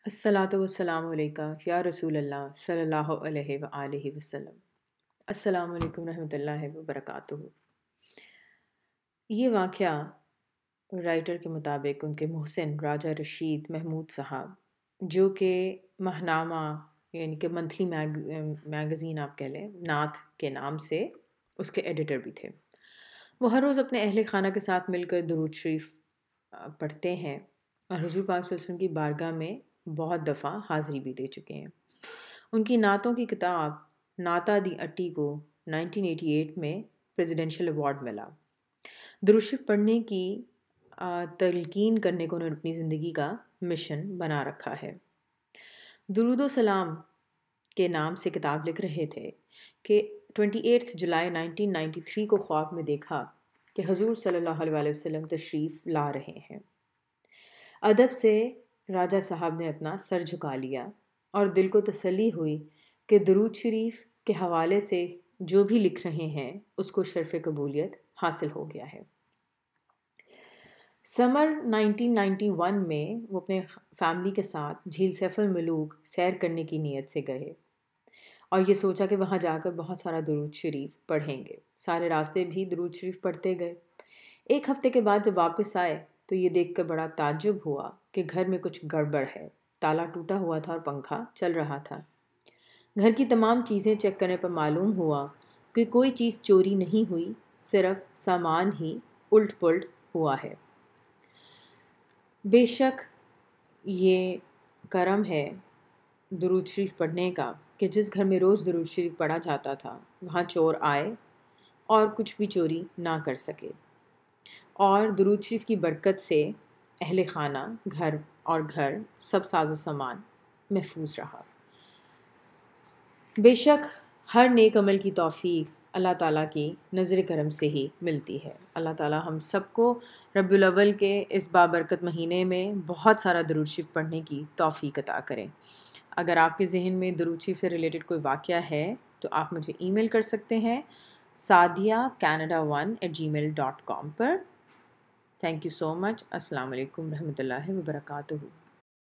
الصلاۃ والسلام علیکہ یا رسول اللہ صلی اللہ علیہ وآلہ وسلم۔ السلام علیکم رحمۃ اللہ وبرکاتہ۔ یہ واقعہ رائٹر کے مطابق ان کے محسن راجہ رشید محمود صاحب، جو کہ ماہنامہ یعنی کہ منتھلی میگزین آپ کہہ لیں، نعت کے نام سے اس کے ایڈیٹر بھی تھے۔ وہ ہر روز اپنے اہل خانہ کے ساتھ مل کر درود شریف پڑھتے ہیں اور حضور پاک صلی اللہ علیہ وسلم کی بارگاہ میں بہت دفعہ حاضری بھی دے چکے ہیں۔ ان کی نعتوں کی کتاب نعتہ دی اٹی کو 1988 میں پریزیڈنشل ایوارڈ ملا۔ درود شریف پڑھنے کی تلقین کرنے کو انہوں نے اپنی زندگی کا مشن بنا رکھا ہے۔ درود و سلام کے نام سے کتاب لکھ رہے تھے کہ 28 جولائی 1993 کو خواب میں دیکھا کہ حضور صلی اللہ علیہ وسلم تشریف لا رہے ہیں۔ ادب سے راجہ صاحب نے اپنا سر جھکا لیا اور دل کو تسلی ہوئی کہ درود شریف کے حوالے سے جو بھی لکھ رہے ہیں اس کو شرف قبولیت حاصل ہو گیا ہے۔ سمر 1991 میں وہ اپنے فیملی کے ساتھ جھیل سیف الملوک سیر کرنے کی نیت سے گئے اور یہ سوچا کہ وہاں جا کر بہت سارا درود شریف پڑھیں گے۔ سارے راستے بھی درود شریف پڑھتے گئے۔ ایک ہفتے کے بعد جب واپس آئے تو یہ دیکھ کر بڑا تعجب ہوا کہ گھر میں کچھ گڑبڑ ہے۔ تالا ٹوٹا ہوا تھا اور پنکھا چل رہا تھا۔ گھر کی تمام چیزیں چیک کرنے پر معلوم ہوا کہ کوئی چیز چوری نہیں ہوئی، صرف سامان ہی الٹ پلٹ ہوا ہے۔ بے شک یہ کرم ہے درود شریف پڑھنے کا کہ جس گھر میں روز درود شریف پڑھا جاتا تھا وہاں چور آئے اور کچھ بھی چوری نہ کر سکے، اور درود شریف کی برکت سے اہل خانہ، گھر سب ساز و سامان محفوظ رہا۔ بے شک ہر نیک عمل کی توفیق اللہ تعالیٰ کی نظر کرم سے ہی ملتی ہے۔ اللہ تعالیٰ ہم سب کو ربیع الاول کے اس بابرکت مہینے میں بہت سارا درود شریف پڑھنے کی توفیق عطا کریں۔ اگر آپ کے ذہن میں درود شریف سے ریلیٹڈ کوئی واقعہ ہے تو آپ مجھے ای میل کر سکتے ہیں saadiacanada1@gmail.com per. Thank you so مچ۔ السلام علیکم رحمۃ اللہ وبرکاتہ۔